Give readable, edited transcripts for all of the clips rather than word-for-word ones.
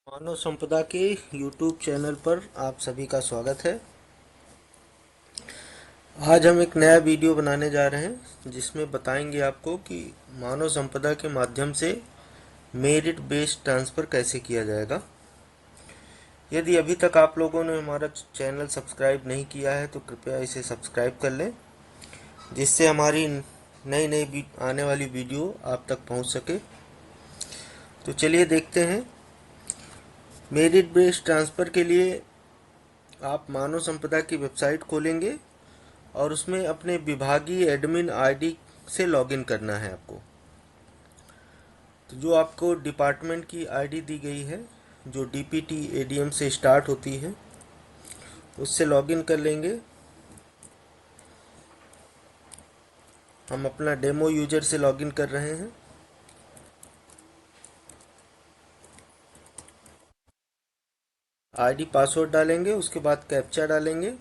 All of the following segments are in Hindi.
मानव संपदा के YouTube चैनल पर आप सभी का स्वागत है। आज हम एक नया वीडियो बनाने जा रहे हैं जिसमें बताएंगे आपको कि मानव संपदा के माध्यम से मेरिट बेस्ड ट्रांसफ़र कैसे किया जाएगा। यदि अभी तक आप लोगों ने हमारा चैनल सब्सक्राइब नहीं किया है तो कृपया इसे सब्सक्राइब कर लें, जिससे हमारी नई नई आने वाली वीडियो आप तक पहुंच सके। तो चलिए देखते हैं। मेरिट बेस्ड ट्रांसफ़र के लिए आप मानव संपदा की वेबसाइट खोलेंगे और उसमें अपने विभागीय एडमिन आईडी से लॉगिन करना है आपको। तो जो आपको डिपार्टमेंट की आईडी दी गई है, जो डीपीटी एडीएम से स्टार्ट होती है, उससे लॉगिन कर लेंगे। हम अपना डेमो यूजर से लॉगिन कर रहे हैं। आईडी पासवर्ड डालेंगे, उसके बाद कैप्चा डालेंगे।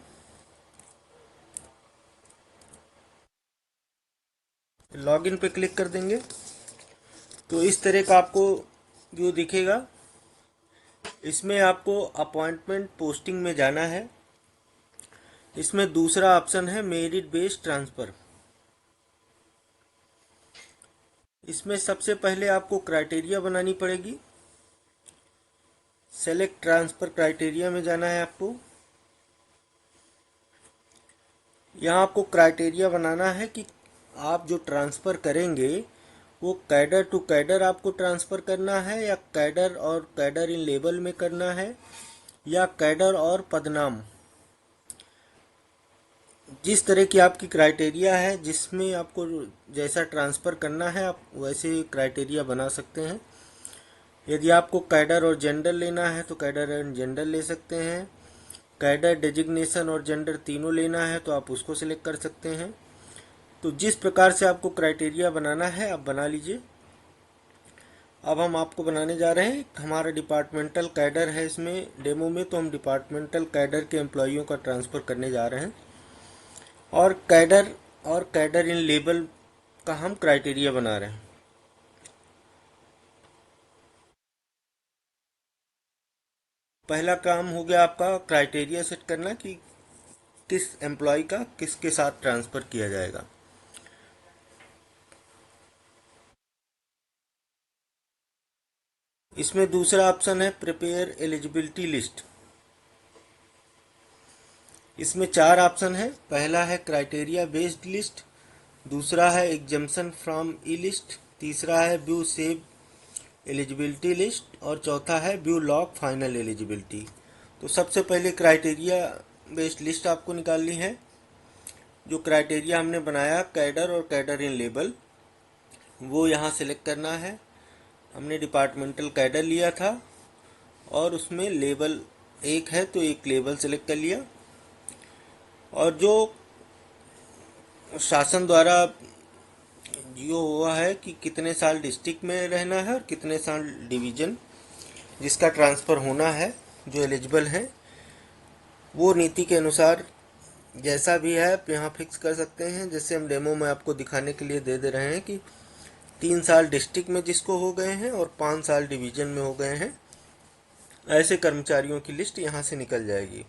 लॉगिन पे क्लिक कर देंगे तो इस तरह का आपको व्यू दिखेगा। इसमें आपको अपॉइंटमेंट पोस्टिंग में जाना है। इसमें दूसरा ऑप्शन है मेरिट बेस्ड ट्रांसफ़र। इसमें सबसे पहले आपको क्राइटेरिया बनानी पड़ेगी। सेलेक्ट ट्रांसफ़र क्राइटेरिया में जाना है आपको। यहाँ आपको क्राइटेरिया बनाना है कि आप जो ट्रांसफ़र करेंगे वो कैडर टू कैडर आपको ट्रांसफ़र करना है, या कैडर और कैडर इन लेबल में करना है, या कैडर और पदनाम। जिस तरह की आपकी क्राइटेरिया है, जिसमें आपको जैसा ट्रांसफ़र करना है आप वैसे क्राइटेरिया बना सकते हैं। यदि आपको कैडर और जेंडर लेना है तो कैडर एंड जेंडर ले सकते हैं। कैडर डेजिग्नेशन और जेंडर तीनों लेना है तो आप उसको सिलेक्ट कर सकते हैं। तो जिस प्रकार से आपको क्राइटेरिया बनाना है आप बना लीजिए। अब हम आपको बनाने जा रहे हैं। हमारा डिपार्टमेंटल कैडर है इसमें डेमो में, तो हम डिपार्टमेंटल कैडर के एम्प्लॉइयों का ट्रांसफ़र करने जा रहे हैं और कैडर इन लेबल का हम क्राइटेरिया बना रहे हैं। पहला काम हो गया आपका क्राइटेरिया सेट करना कि किस एम्प्लॉय का किसके साथ ट्रांसफ़र किया जाएगा। इसमें दूसरा ऑप्शन है प्रिपेयर एलिजिबिलिटी लिस्ट। इसमें 4 ऑप्शन है। पहला है क्राइटेरिया बेस्ड लिस्ट, दूसरा है एग्जम्पशन फ्रॉम ई लिस्ट, तीसरा है व्यू सेव एलिजिबिलिटी लिस्ट और चौथा है व्यू लॉग फाइनल एलिजिबिलिटी। तो सबसे पहले क्राइटेरिया बेस्ड लिस्ट आपको निकालनी है। जो क्राइटेरिया हमने बनाया कैडर और कैडर इन लेबल, वो यहाँ सेलेक्ट करना है। हमने डिपार्टमेंटल कैडर लिया था और उसमें लेबल एक है तो एक लेबल सेलेक्ट कर लिया। और जो शासन द्वारा जो हुआ है कि कितने साल डिस्ट्रिक्ट में रहना है और कितने साल डिवीज़न जिसका ट्रांसफ़र होना है, जो एलिजिबल हैं, वो नीति के अनुसार जैसा भी है आप यहाँ फिक्स कर सकते हैं। जैसे हम डेमो में आपको दिखाने के लिए दे रहे हैं कि 3 साल डिस्ट्रिक्ट में जिसको हो गए हैं और 5 साल डिवीज़न में हो गए हैं, ऐसे कर्मचारियों की लिस्ट यहाँ से निकल जाएगी।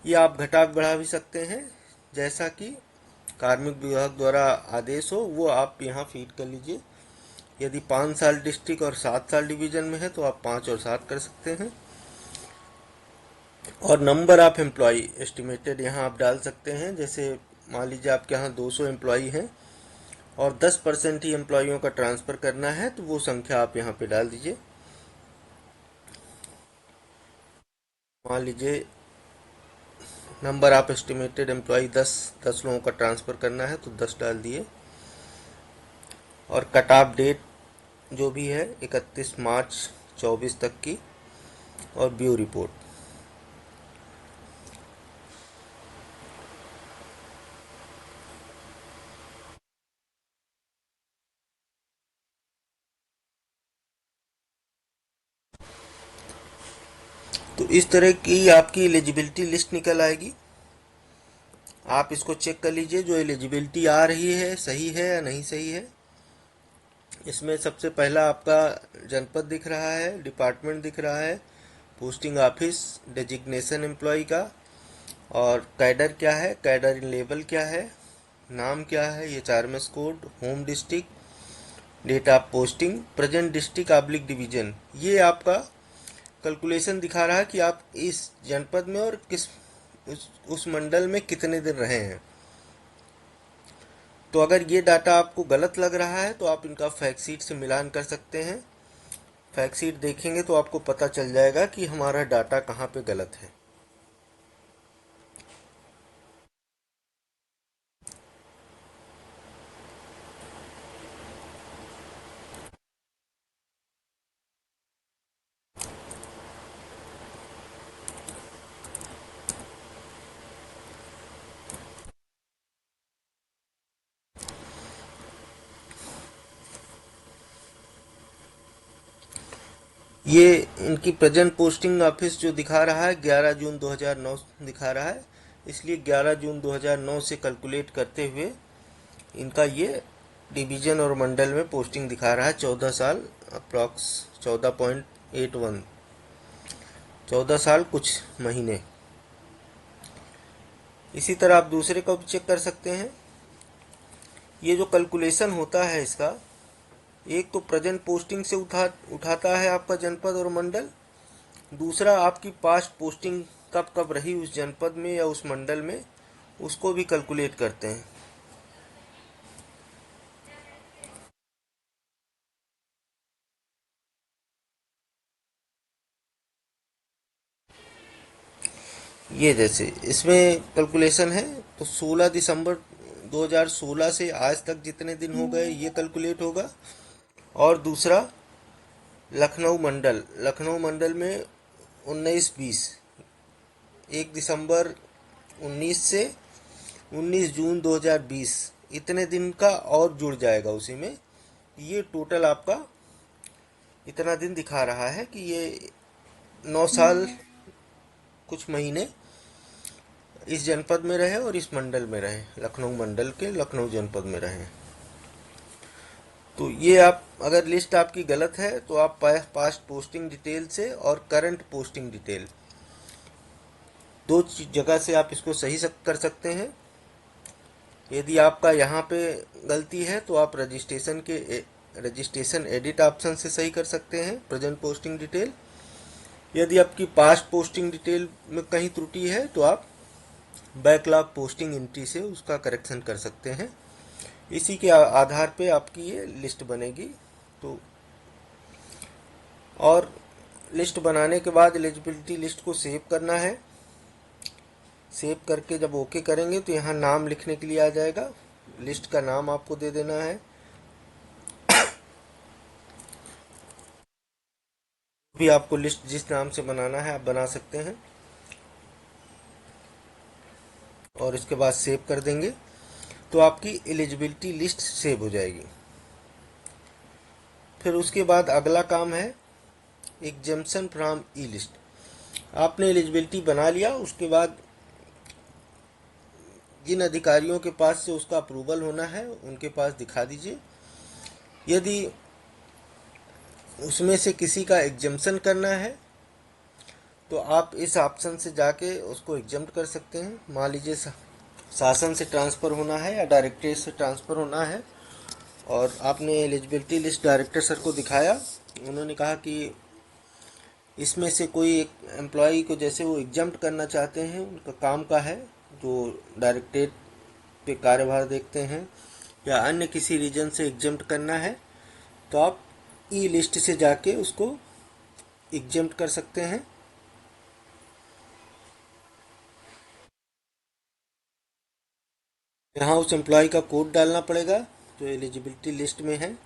ये आप घटा बढ़ा भी सकते हैं, जैसा कि कार्मिक विभाग द्वारा आदेश हो वो आप यहाँ फीड कर लीजिए। यदि 5 साल डिस्ट्रिक्ट और 7 साल डिवीज़न में है तो आप 5 और 7 कर सकते हैं। और नंबर ऑफ एम्प्लॉई एस्टिमेटेड यहाँ आप डाल सकते हैं। जैसे मान लीजिए आपके यहाँ 200 एम्प्लॉई हैं और 10% ही एम्प्लॉइयों का ट्रांसफ़र करना है, तो वो संख्या आप यहाँ पे डाल दीजिए। मान लीजिए नंबर ऑफ एस्टिमेटेड एम्प्लॉई 10 लोगों का ट्रांसफ़र करना है तो 10 डाल दिए। और कट ऑफ डेट जो भी है 31 मार्च 24 तक की, और व्यू रिपोर्ट। तो इस तरह की आपकी एलिजिबिलिटी लिस्ट निकल आएगी। आप इसको चेक कर लीजिए जो एलिजिबिलिटी आ रही है सही है या नहीं सही है। इसमें सबसे पहला आपका जनपद दिख रहा है, डिपार्टमेंट दिख रहा है, पोस्टिंग ऑफिस, डेजिग्नेशन एम्प्लॉय का, और कैडर क्या है, कैडर लेवल क्या है, नाम क्या है, ये चारमेस code, home district, date of posting, present district oblique division. ये आपका कैलकुलेशन दिखा रहा है कि आप इस जनपद में और किस उस मंडल में कितने दिन रहे हैं। तो अगर ये डाटा आपको गलत लग रहा है तो आप इनका फैक्ट शीट से मिलान कर सकते हैं। फैक्ट शीट देखेंगे तो आपको पता चल जाएगा कि हमारा डाटा कहाँ पे गलत है। ये इनकी प्रेजेंट पोस्टिंग ऑफिस जो दिखा रहा है 11 जून 2009 दिखा रहा है, इसलिए 11 जून 2009 से कैलकुलेट करते हुए इनका ये डिवीजन और मंडल में पोस्टिंग दिखा रहा है। 14 साल अप्रॉक्स 14.81, 14 साल कुछ महीने। इसी तरह आप दूसरे को भी चेक कर सकते हैं। ये जो कैलकुलेशन होता है इसका, एक तो प्रेजेंट पोस्टिंग से उठाता है आपका जनपद और मंडल, दूसरा आपकी पास्ट पोस्टिंग कब कब रही उस जनपद में या उस मंडल में, उसको भी कैलकुलेट करते हैं। ये जैसे इसमें कैलकुलेशन है तो 16 दिसंबर 2016 से आज तक जितने दिन हो गए ये कैलकुलेट होगा। और दूसरा लखनऊ मंडल में 19-20, 1 दिसंबर 19 से 19 जून 2020, इतने दिन का और जुड़ जाएगा उसी में। ये टोटल आपका इतना दिन दिखा रहा है कि ये 9 साल कुछ महीने इस जनपद में रहे और इस मंडल में रहे, लखनऊ मंडल के लखनऊ जनपद में रहे। तो ये आप अगर लिस्ट आपकी गलत है तो आप पास्ट पोस्टिंग डिटेल से और करंट पोस्टिंग डिटेल दो जगह से आप इसको सही कर सकते हैं। यदि आपका यहाँ पे गलती है तो आप रजिस्ट्रेशन एडिट ऑप्शन से सही कर सकते हैं प्रेजेंट पोस्टिंग डिटेल। यदि आपकी पास्ट पोस्टिंग डिटेल में कहीं त्रुटि है तो आप बैकलॉग पोस्टिंग एंट्री से उसका करेक्शन कर सकते हैं। इसी के आधार पे आपकी ये लिस्ट बनेगी। तो और लिस्ट बनाने के बाद एलिजिबिलिटी लिस्ट को सेव करना है। सेव करके जब ओके करेंगे तो यहाँ नाम लिखने के लिए आ जाएगा, लिस्ट का नाम आपको दे देना है। भी आपको लिस्ट जिस नाम से बनाना है आप बना सकते हैं और इसके बाद सेव कर देंगे तो आपकी एलिजिबिलिटी लिस्ट सेव हो जाएगी। फिर उसके बाद अगला काम है एग्जेम्पशन फ्रॉम ई लिस्ट। आपने एलिजिबिलिटी बना लिया, उसके बाद जिन अधिकारियों के पास से उसका अप्रूवल होना है उनके पास दिखा दीजिए। यदि उसमें से किसी का एग्जेम्पशन करना है तो आप इस ऑप्शन से जाके उसको एग्जम्प्ट कर सकते हैं। मान लीजिए शासन से ट्रांसफ़र होना है या डायरेक्टरेट से ट्रांसफ़र होना है और आपने एलिजिबिलिटी लिस्ट डायरेक्टर सर को दिखाया, उन्होंने कहा कि इसमें से कोई एक एम्प्लॉई को जैसे वो एग्जम्प्ट करना चाहते हैं, उनका काम का है जो डायरेक्टरेट पे कार्यभार देखते हैं या अन्य किसी रीजन से एग्जम्प्ट करना है, तो आप ई लिस्ट से जाके उसको एग्जम्प्ट कर सकते हैं। यहाँ उस एम्प्लॉय का कोड डालना पड़ेगा जो एलिजिबिलिटी लिस्ट में है।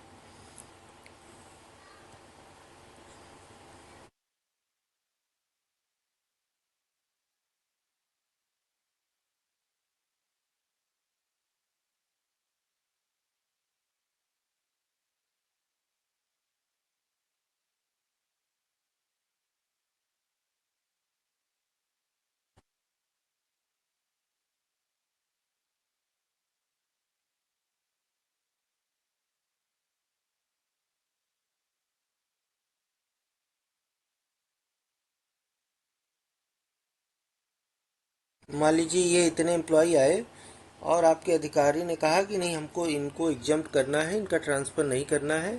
मान लीजिए ये इतने एम्प्लॉय आए और आपके अधिकारी ने कहा कि नहीं, हमको इनको एग्जम्प्ट करना है, इनका ट्रांसफ़र नहीं करना है,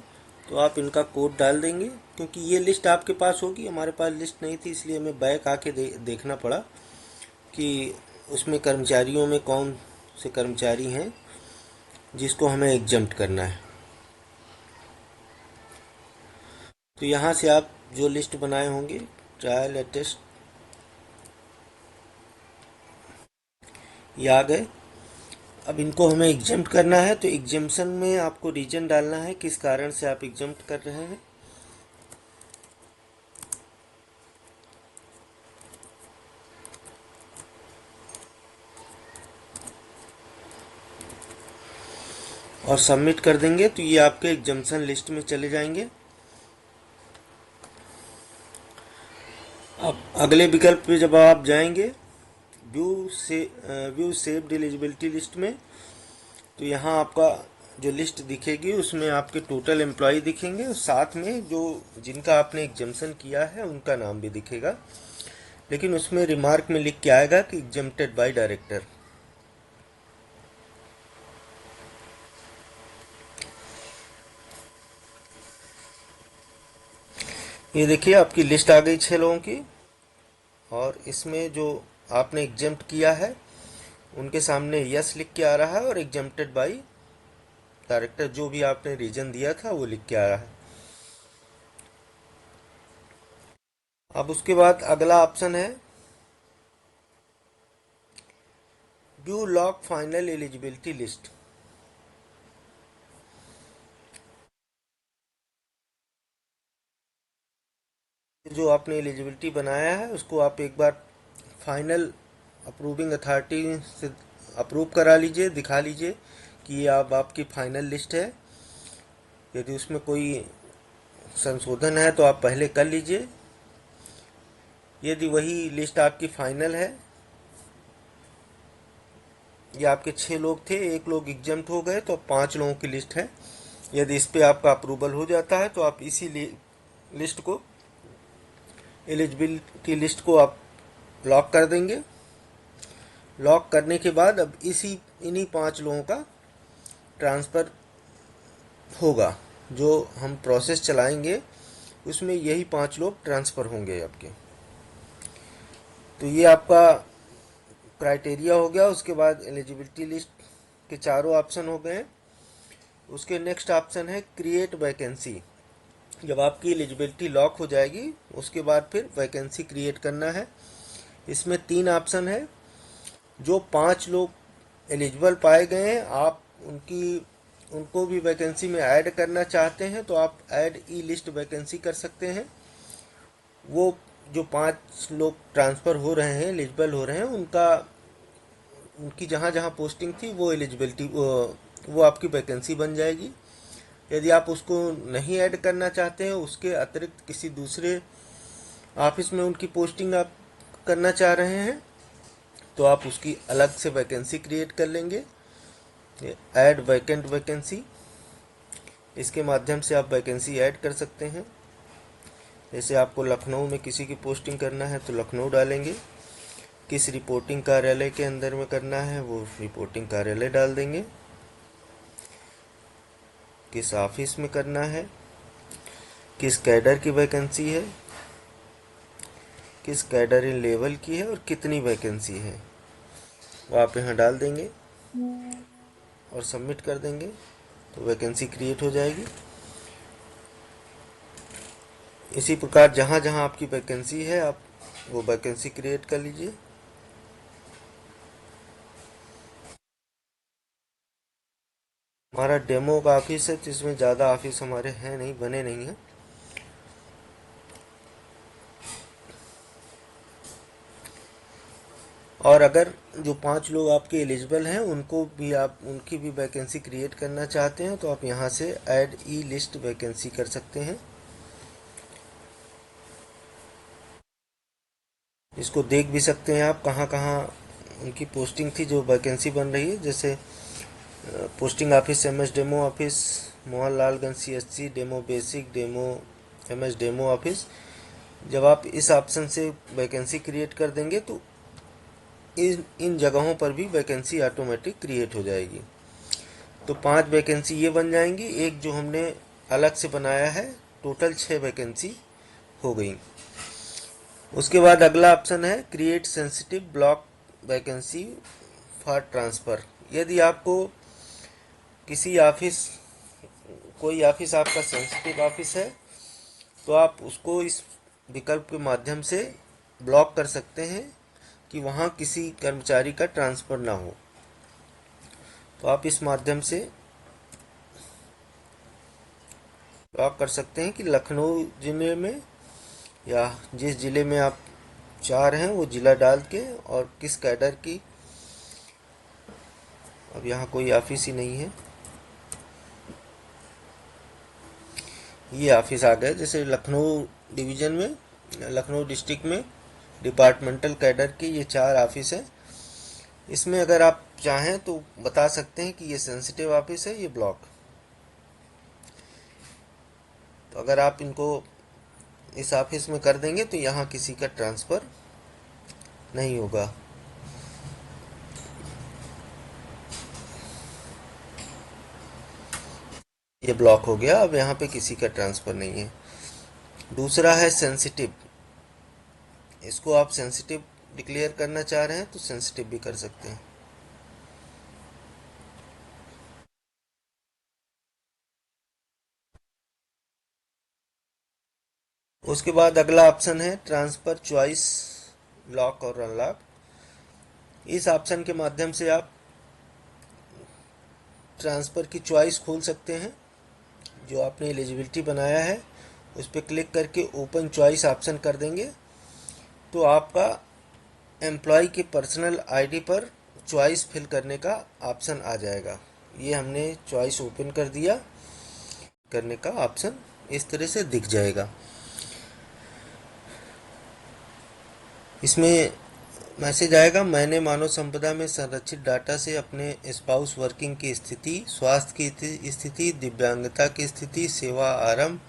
तो आप इनका कोड डाल देंगे। क्योंकि ये लिस्ट आपके पास होगी, हमारे पास लिस्ट नहीं थी, इसलिए हमें बैक आके देखना पड़ा कि उसमें कर्मचारियों में कौन से कर्मचारी हैं जिसको हमें एग्जम्प्ट करना है। तो यहाँ से आप जो लिस्ट बनाए होंगे, ट्रायल अटेस्ट, ये आ गए। अब इनको हमें एग्जम्प्ट करना है, तो एग्जम्पशन में आपको रीजन डालना है, किस कारण से आप एग्जम्प्ट कर रहे हैं। और सबमिट कर देंगे तो ये आपके एग्जम्पशन लिस्ट में चले जाएंगे। अब अगले विकल्प पे जब आप जाएंगे व्यू सेव्ड एलिजिबिलिटी लिस्ट में, तो यहाँ आपका जो लिस्ट दिखेगी उसमें आपके टोटल एम्प्लॉय दिखेंगे, और साथ में जो जिनका आपने एग्जम्पशन किया है उनका नाम भी दिखेगा। लेकिन उसमें रिमार्क में लिख के आएगा कि एग्जम्प्टेड बाय डायरेक्टर। ये देखिए आपकी लिस्ट आ गई 6 लोगों की, और इसमें जो आपने एग्जम्प्ट किया है उनके सामने यस लिख के आ रहा है, और एग्जम्प्टेड बाय डायरेक्टर जो भी आपने रीजन दिया था वो लिख के आ रहा है। अब उसके बाद अगला ऑप्शन है view log final eligibility list. जो आपने एलिजिबिलिटी बनाया है उसको आप एक बार फाइनल अप्रूविंग अथॉरिटी से अप्रूव करा लीजिए, दिखा लीजिए कि ये अब आपकी फाइनल लिस्ट है। यदि उसमें कोई संशोधन है तो आप पहले कर लीजिए। यदि वही लिस्ट आपकी फाइनल है, ये आपके 6 लोग थे, एक लोग एग्जम्प्ट हो गए, तो 5 लोगों की लिस्ट है। यदि इस पे आपका अप्रूवल हो जाता है तो आप इसी लिस्ट को, एलिजिबिलिटी लिस्ट को आप लॉक कर देंगे। लॉक करने के बाद अब इन्हीं 5 लोगों का ट्रांसफ़र होगा। जो हम प्रोसेस चलाएंगे उसमें यही 5 लोग ट्रांसफ़र होंगे आपके। तो ये आपका क्राइटेरिया हो गया। उसके बाद एलिजिबिलिटी लिस्ट के चारों ऑप्शन हो गए। उसके नेक्स्ट ऑप्शन है क्रिएट वैकेंसी। जब आपकी एलिजिबिलिटी लॉक हो जाएगी उसके बाद फिर वैकेंसी क्रिएट करना है। इसमें 3 ऑप्शन है। जो 5 लोग एलिजिबल पाए गए हैं, आप उनको भी वैकेंसी में ऐड करना चाहते हैं तो आप ऐड ई लिस्ट वैकेंसी कर सकते हैं। वो जो 5 लोग ट्रांसफ़र हो रहे हैं, एलिजिबल हो रहे हैं, उनकी जहाँ जहाँ पोस्टिंग थी वो एलिजिबिलिटी वो आपकी वैकेंसी बन जाएगी। यदि आप उसको नहीं ऐड करना चाहते हैं, उसके अतिरिक्त किसी दूसरे ऑफिस में उनकी पोस्टिंग आप करना चाह रहे हैं, तो आप उसकी अलग से वैकेंसी क्रिएट कर लेंगे। ऐड वैकेंट वैकेंसी, इसके माध्यम से आप वैकेंसी ऐड कर सकते हैं। जैसे आपको लखनऊ में किसी की पोस्टिंग करना है तो लखनऊ डालेंगे, किस रिपोर्टिंग कार्यालय के अंदर में करना है वो रिपोर्टिंग कार्यालय डाल देंगे, किस ऑफिस में करना है, किस कैडर की वैकेंसी है, किस कैडर इन लेवल की है और कितनी वैकेंसी है, वो आप यहाँ डाल देंगे और सबमिट कर देंगे तो वैकेंसी क्रिएट हो जाएगी। इसी प्रकार जहाँ जहाँ आपकी वैकेंसी है आप वो वैकेंसी क्रिएट कर लीजिए। हमारा डेमो का ऑफिस है, जिसमें ज़्यादा ऑफिस हमारे हैं नहीं, बने नहीं हैं। और अगर जो 5 लोग आपके एलिजिबल हैं उनकी भी वैकेंसी क्रिएट करना चाहते हैं तो आप यहाँ से ऐड ई लिस्ट वैकेंसी कर सकते हैं। इसको देख भी सकते हैं आप कहाँ कहाँ उनकी पोस्टिंग थी जो वैकेंसी बन रही है। जैसे posting office MS demo office, Mohanlalganj CSC demo basic, demo MS demo office. जब आप इस ऑप्शन से वैकेंसी क्रिएट कर देंगे तो इन जगहों पर भी वैकेंसी ऑटोमेटिक क्रिएट हो जाएगी। तो 5 वैकेंसी ये बन जाएंगी, एक जो हमने अलग से बनाया है, टोटल 6 वैकेंसी हो गई। उसके बाद अगला ऑप्शन है create sensitive block vacancy for transfer. यदि आपको किसी ऑफिस, कोई ऑफिस आपका सेंसिटिव ऑफिस है, तो आप उसको इस विकल्प के माध्यम से ब्लॉक कर सकते हैं कि वहाँ किसी कर्मचारी का ट्रांसफ़र ना हो। तो आप इस माध्यम से ब्लॉक कर सकते हैं कि लखनऊ ज़िले में या जिस ज़िले में आप चाह रहे हैं वो ज़िला डाल के, और किस कैडर की। अब यहाँ कोई ऑफिस ही नहीं है, ये ऑफिस आ गए। जैसे लखनऊ डिवीज़न में, लखनऊ डिस्ट्रिक्ट में डिपार्टमेंटल कैडर के ये 4 ऑफिस हैं। इसमें अगर आप चाहें तो बता सकते हैं कि ये सेंसिटिव ऑफिस है, ये ब्लॉक। तो अगर आप इनको इस ऑफिस में कर देंगे तो यहाँ किसी का ट्रांसफ़र नहीं होगा। ये ब्लॉक हो गया, अब यहाँ पे किसी का ट्रांसफ़र नहीं है। दूसरा है सेंसिटिव। इसको आप सेंसिटिव डिक्लेयर करना चाह रहे हैं तो सेंसिटिव भी कर सकते हैं। उसके बाद अगला ऑप्शन है ट्रांसफ़र चॉइस लॉक और अनलॉक। इस ऑप्शन के माध्यम से आप ट्रांसफ़र की चॉइस खोल सकते हैं। जो आपने एलिजिबिलिटी बनाया है उस पर क्लिक करके ओपन चॉइस ऑप्शन कर देंगे तो आपका एम्प्लॉय के पर्सनल आईडी पर चॉइस फिल करने का ऑप्शन आ जाएगा। ये हमने चॉइस ओपन कर दिया, करने का ऑप्शन इस तरह से दिख जाएगा। इसमें मैसेज आएगा, मैंने मानव संपदा में संरक्षित डाटा से अपने स्पाउस वर्किंग की स्थिति, स्वास्थ्य की स्थिति, दिव्यांगता की स्थिति, सेवा आरंभ,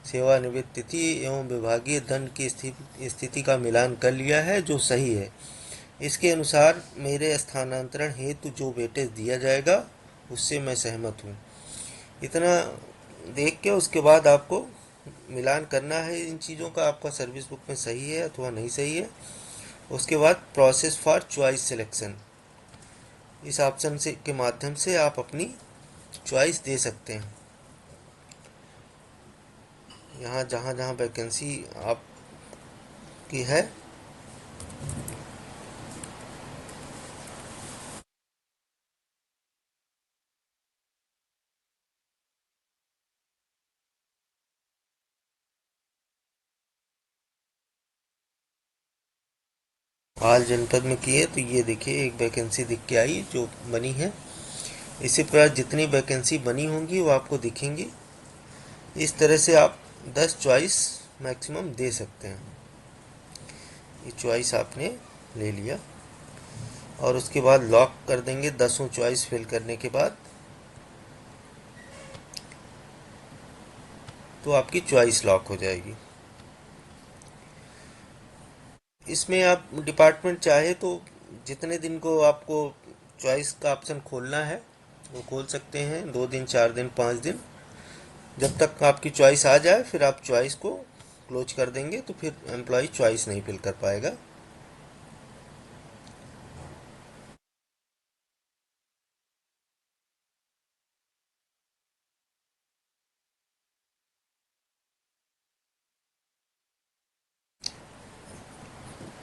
सेवानिवृत्ति तिथि एवं विभागीय दंड की स्थिति का मिलान कर लिया है जो सही है। इसके अनुसार मेरे स्थानांतरण हेतु जो वेटेज दिया जाएगा उससे मैं सहमत हूँ। इतना देख के उसके बाद आपको मिलान करना है इन चीज़ों का, आपका सर्विस बुक में सही है अथवा नहीं सही है। उसके बाद प्रोसेस फॉर चॉइस सिलेक्शन, इस ऑप्शन से के माध्यम से आप अपनी चॉइस दे सकते हैं। यहाँ जहाँ जहाँ वैकेंसी आपकी है हाल जनपद में की है, तो ये देखिए एक वैकेंसी दिख के आई जो बनी है। इसी प्रकार जितनी वैकेंसी बनी होंगी वो आपको दिखेंगी। इस तरह से आप 10 चॉइस मैक्सिमम दे सकते हैं। ये चॉइस आपने ले लिया और उसके बाद लॉक कर देंगे। 10 चॉइस फिल करने के बाद तो आपकी चॉइस लॉक हो जाएगी। इसमें आप डिपार्टमेंट चाहे तो जितने दिन को आपको चॉइस का ऑप्शन खोलना है वो खोल सकते हैं, 2 दिन, 4 दिन, 5 दिन। जब तक आपकी चॉइस आ जाए फिर आप चॉइस को क्लोज कर देंगे तो फिर एम्प्लॉय चॉइस नहीं फिल कर पाएगा।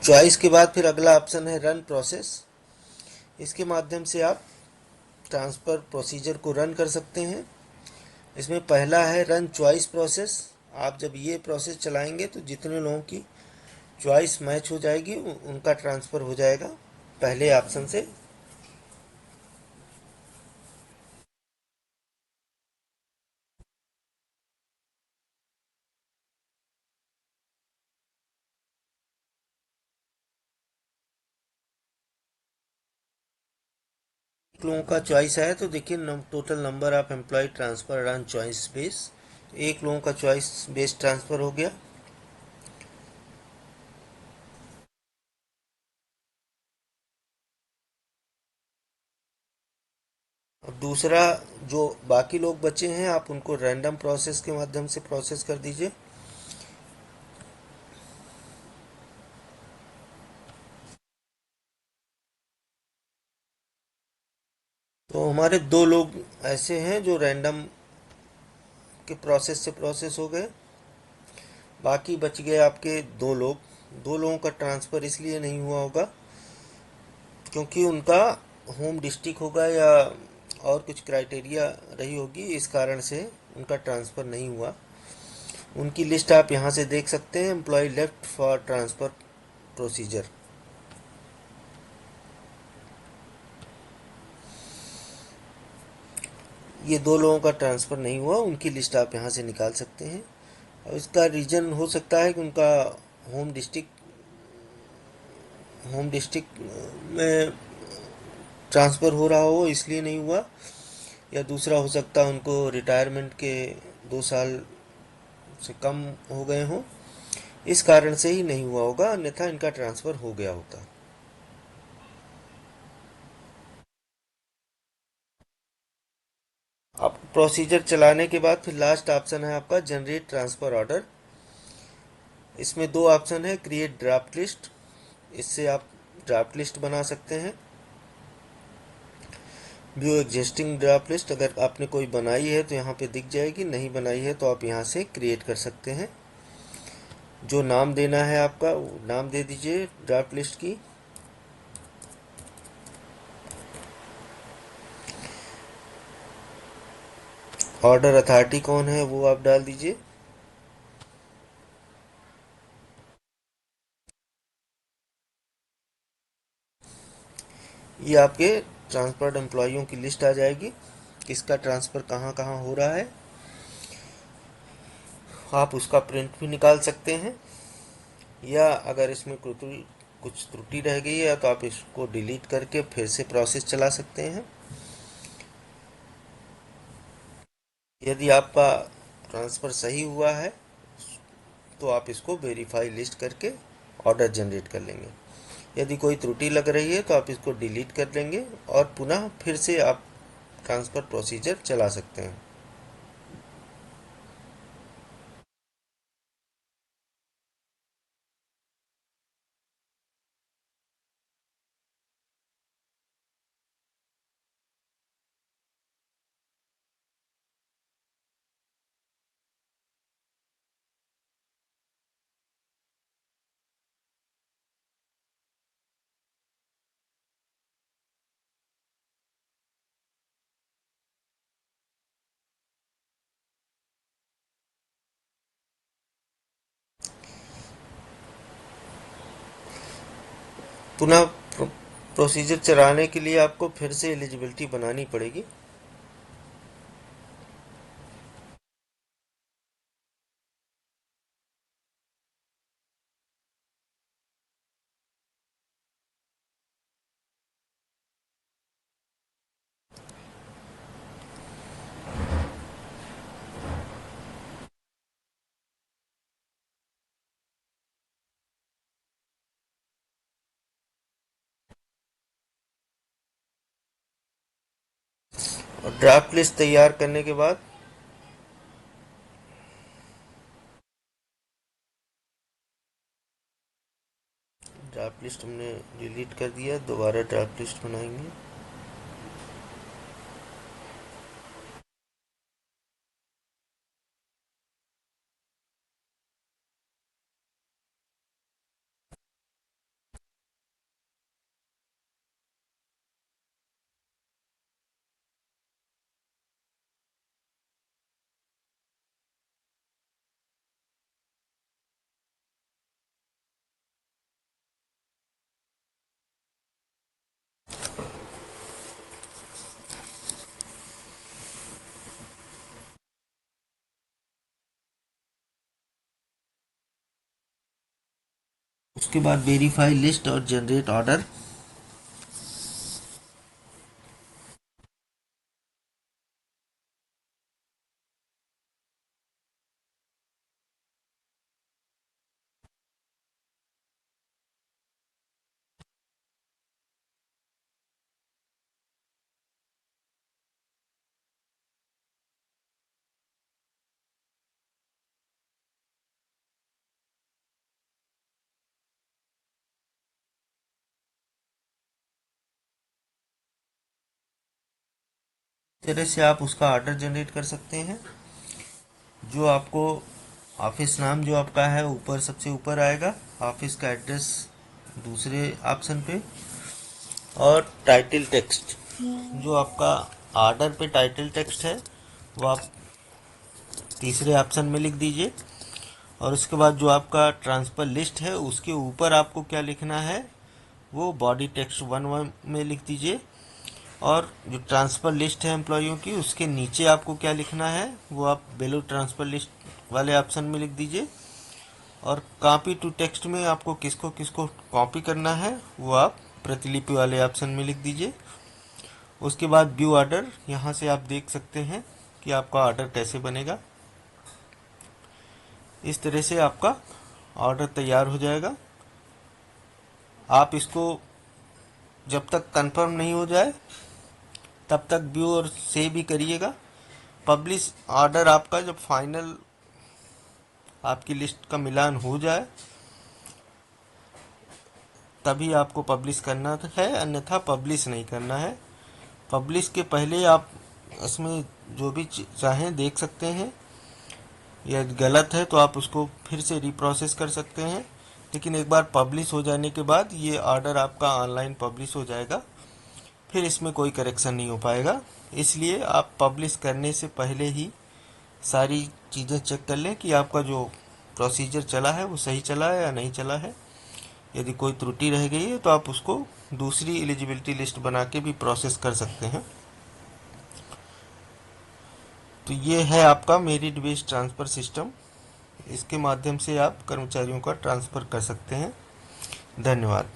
चॉइस के बाद फिर अगला ऑप्शन है रन प्रोसेस। इसके माध्यम से आप ट्रांसफ़र प्रोसीजर को रन कर सकते हैं। इसमें पहला है रन चॉइस प्रोसेस। आप जब ये प्रोसेस चलाएंगे तो जितने लोगों की चॉइस मैच हो जाएगी उनका ट्रांसफ़र हो जाएगा पहले ऑप्शन से। लोगों का चॉइस है तो देखिए total number of employee transfer on choice base, एक लोगों का चॉइस बेस ट्रांसफ़र हो गया। अब दूसरा, जो बाकी लोग बचे हैं आप उनको रैंडम प्रोसेस के माध्यम से प्रोसेस कर दीजिए। तो हमारे दो लोग ऐसे हैं जो रैंडम के प्रोसेस से प्रोसेस हो गए। बाकी बच गए आपके दो लोग। दो लोगों का ट्रांसफ़र इसलिए नहीं हुआ होगा क्योंकि उनका होम डिस्ट्रिक्ट होगा या और कुछ क्राइटेरिया रही होगी, इस कारण से उनका ट्रांसफ़र नहीं हुआ। उनकी लिस्ट आप यहाँ से देख सकते हैं, employee left for transfer procedure. ये दो लोगों का ट्रांसफ़र नहीं हुआ, उनकी लिस्ट आप यहाँ से निकाल सकते हैं। और इसका रीज़न हो सकता है कि उनका होम डिस्ट्रिक्ट होम डिस्ट्रिक्ट में ट्रांसफ़र हो रहा हो इसलिए नहीं हुआ, या दूसरा हो सकता है उनको रिटायरमेंट के 2 साल से कम हो गए हों, इस कारण से ही नहीं हुआ होगा, अन्यथा इनका ट्रांसफ़र हो गया होता। आप प्रोसीजर चलाने के बाद फिर लास्ट ऑप्शन है आपका जनरेट ट्रांसफ़र ऑर्डर। इसमें दो ऑप्शन है, क्रिएट ड्राफ्ट लिस्ट, इससे आप ड्राफ्ट लिस्ट बना सकते हैं। व्यू एग्जिस्टिंग ड्राफ्ट लिस्ट, अगर आपने कोई बनाई है तो यहाँ पे दिख जाएगी, नहीं बनाई है तो आप यहाँ से क्रिएट कर सकते हैं। जो नाम देना है आपका वो नाम दे दीजिए ड्राफ्ट लिस्ट की। ऑर्डर अथॉरिटी कौन है वो आप डाल दीजिए। ये आपके ट्रांसफर्ड एम्प्लॉयज़ों की लिस्ट आ जाएगी, किसका ट्रांसफ़र कहाँ कहाँ हो रहा है। आप उसका प्रिंट भी निकाल सकते हैं, या अगर इसमें कुछ त्रुटि रह गई है तो आप इसको डिलीट करके फिर से प्रोसेस चला सकते हैं। यदि आपका ट्रांसफ़र सही हुआ है तो आप इसको वेरीफाई लिस्ट करके ऑर्डर जनरेट कर लेंगे। यदि कोई त्रुटि लग रही है तो आप इसको डिलीट कर लेंगे और पुनः फिर से आप ट्रांसफ़र प्रोसीजर चला सकते हैं। पुनः प्रोसीजर चलाने के लिए आपको फिर से एलिजिबिलिटी बनानी पड़ेगी। और ड्राफ्ट लिस्ट तैयार करने के बाद ड्राफ्ट लिस्ट हमने डिलीट कर दिया, दोबारा ड्राफ्ट लिस्ट बनाएंगे। उसके बाद वेरीफाई लिस्ट और जनरेट ऑर्डर। इस तरह से आप उसका ऑर्डर जनरेट कर सकते हैं। जो आपको ऑफिस नाम जो आपका है ऊपर सबसे ऊपर आएगा, ऑफिस का एड्रेस दूसरे ऑप्शन पे, और टाइटल टेक्स्ट जो आपका ऑर्डर पे टाइटल टेक्स्ट है वो आप तीसरे ऑप्शन में लिख दीजिए। और उसके बाद जो आपका ट्रांसफर लिस्ट है उसके ऊपर आपको क्या लिखना है वो बॉडी टेक्स्ट 1 में लिख दीजिए। और जो ट्रांसफ़र लिस्ट है एम्प्लॉइयों की उसके नीचे आपको क्या लिखना है वो आप बेलो ट्रांसफ़र लिस्ट वाले ऑप्शन में लिख दीजिए। और कॉपी टू टेक्स्ट में आपको किसको किसको कॉपी करना है वो आप प्रतिलिपि वाले ऑप्शन में लिख दीजिए। उसके बाद व्यू ऑर्डर, यहाँ से आप देख सकते हैं कि आपका ऑर्डर कैसे बनेगा। इस तरह से आपका ऑर्डर तैयार हो जाएगा। आप इसको जब तक कंफर्म नहीं हो जाए तब तक व्यू और सेव भी करिएगा। पब्लिश ऑर्डर आपका जब फाइनल आपकी लिस्ट का मिलान हो जाए तभी आपको पब्लिश करना है, अन्यथा पब्लिश नहीं करना है। पब्लिश के पहले आप इसमें जो भी चाहें देख सकते हैं, यह गलत है तो आप उसको फिर से रिप्रोसेस कर सकते हैं। लेकिन एक बार पब्लिश हो जाने के बाद ये ऑर्डर आपका ऑनलाइन पब्लिश हो जाएगा, फिर इसमें कोई करेक्शन नहीं हो पाएगा। इसलिए आप पब्लिश करने से पहले ही सारी चीज़ें चेक कर लें कि आपका जो प्रोसीजर चला है वो सही चला है या नहीं चला है। यदि कोई त्रुटि रह गई है तो आप उसको दूसरी एलिजिबिलिटी लिस्ट बना के भी प्रोसेस कर सकते हैं। तो ये है आपका मेरिट बेस्ड ट्रांसफ़र सिस्टम। इसके माध्यम से आप कर्मचारियों का ट्रांसफ़र कर सकते हैं। धन्यवाद।